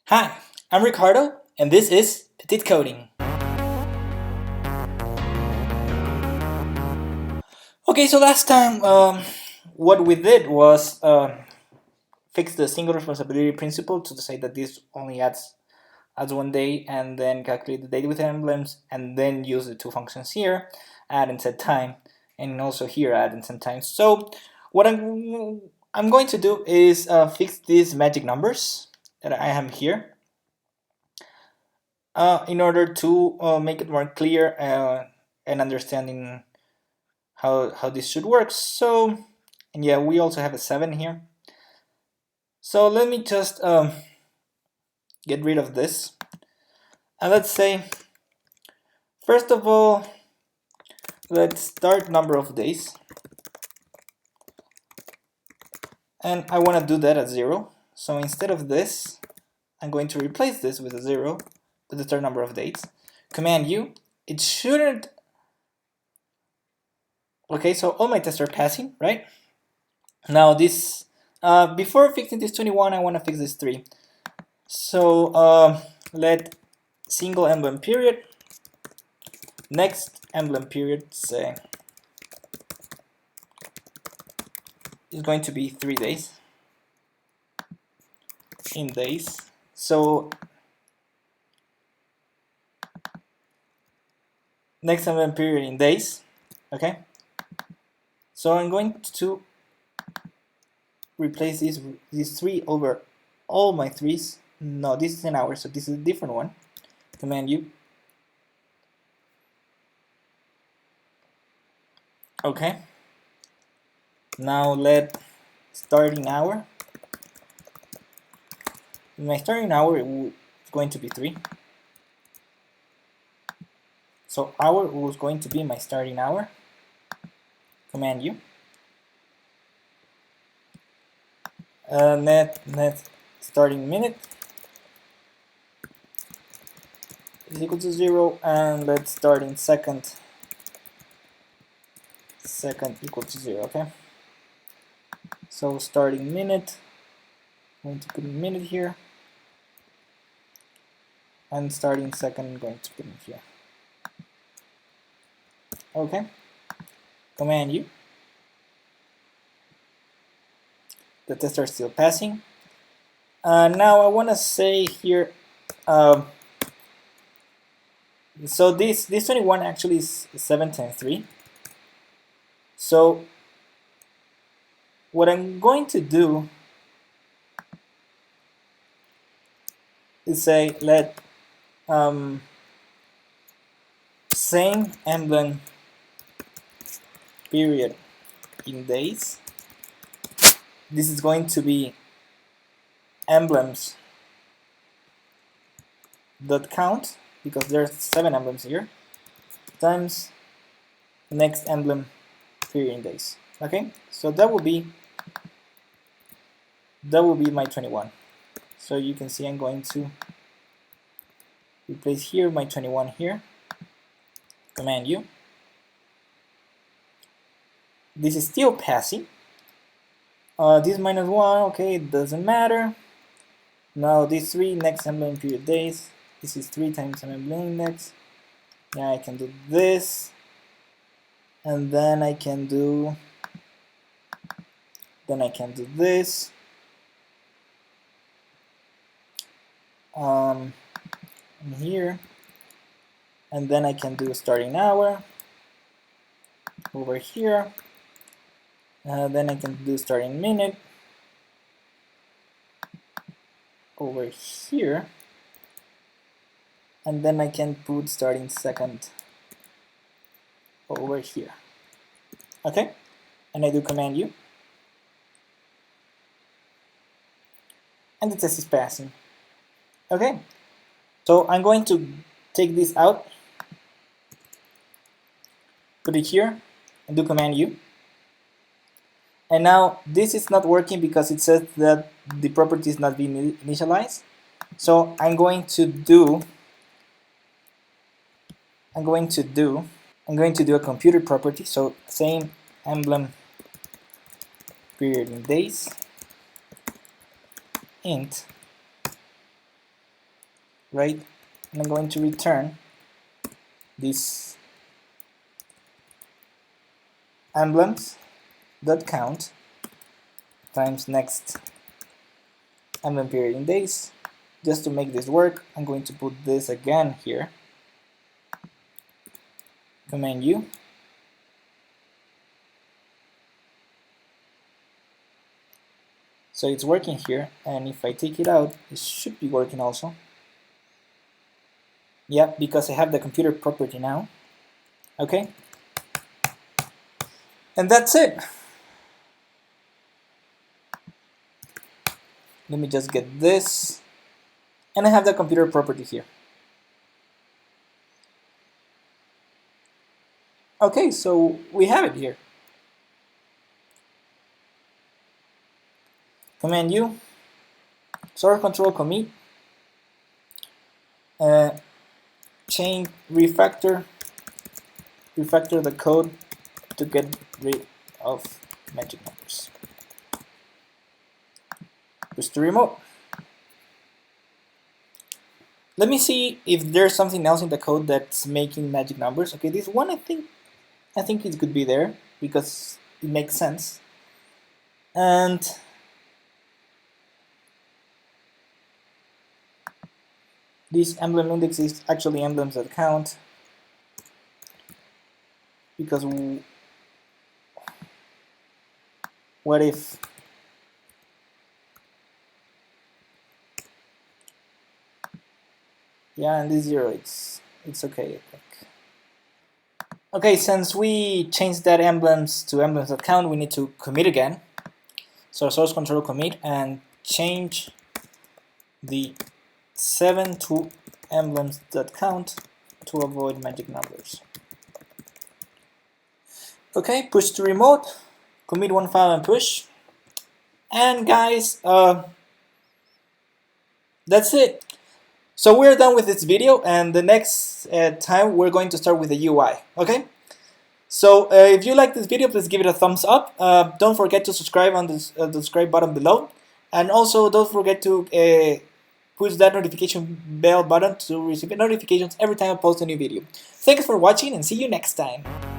Hi, I'm Ricardo, and this is Petit Coding. Okay, so last time, what we did was fix the single responsibility principle to say that this only adds 1 day, and then calculate the date with emblems, and then use the two functions here, add and set time, and also here add and set time. So what I'm going to do is fix these magic numbers that I have here. In order to make it more clear and understanding how this should work. So, and yeah, we also have a 7 here. So let me just get rid of this. And let's say, first of all, let's start number of days. And I want to do that at 0. So instead of this, I'm going to replace this with a 0 with the start number of days. Command U. It shouldn't. Okay, so all my tests are passing, right? Now this, before fixing this 21, I want to fix this 3. So let single emblem period, next emblem period, say, is going to be 3 days in days. So next emblem period in days, okay? So I'm going to replace these 3 over all my 3's. No, this is an hour, so this is a different one. Command U. Okay. Now let starting hour. My starting hour is going to be 3. So hour was going to be my starting hour. Command U. Net starting minute is equal to 0, and let's starting second equal to 0. Okay. So starting minute, I'm going to put a minute here, and starting second, I'm going to put it here. Okay. Command U. The tests are still passing. Now I want to say here, so this 21 actually is 7 times 3. So what I'm going to do is say let same emblem period in days. This is going to be emblems dot count, because there's 7 emblems here, times next emblem period in days. Okay, so that will be my 21. So you can see I'm going to replace here my 21 here. Command U. This is still passing. This minus 1, okay, it doesn't matter. Now this 3 next emblem period days. This is 3 times emblem index. Yeah, I can do this, and then I can do this. Here, and then I can do starting hour over here. Then I can do starting minute over here, and then I can put starting second over here. Okay, and I do Command U, and the test is passing. Okay, so I'm going to take this out, put it here, and do Command U. And now this is not working because it says that the property is not being initialized. So I'm going to do a computer property. So same emblem period in days int right? And I'm going to return this emblems dot count times next emblem period in days. Just to make this work, I'm going to put this again here. Command U. So it's working here, and if I take it out, it should be working also. Yeah, because I have the computer property now. Okay. And that's it. Let me just get this. And I have the computer property here. Okay, so we have it here. Command U, source control commit, change refactor the code to get rid of magic numbers. Push to remote. Let me see if there's something else in the code that's making magic numbers. Okay, this one I think it could be there because it makes sense. And this emblem index is actually emblems that count, because what if and this 0, it's okay, I think. Okay, since we changed that emblems to emblems that count, we need to commit again. So source control commit and change the 7 to emblems that count to avoid magic numbers. Okay, push to remote, commit one file and push. And guys, that's it. So we're done with this video, and the next time we're going to start with the UI. Okay? So if you like this video, please give it a thumbs up. Don't forget to subscribe on the subscribe button below, and also don't forget to push that notification bell button to receive notifications every time I post a new video. Thanks for watching, and see you next time.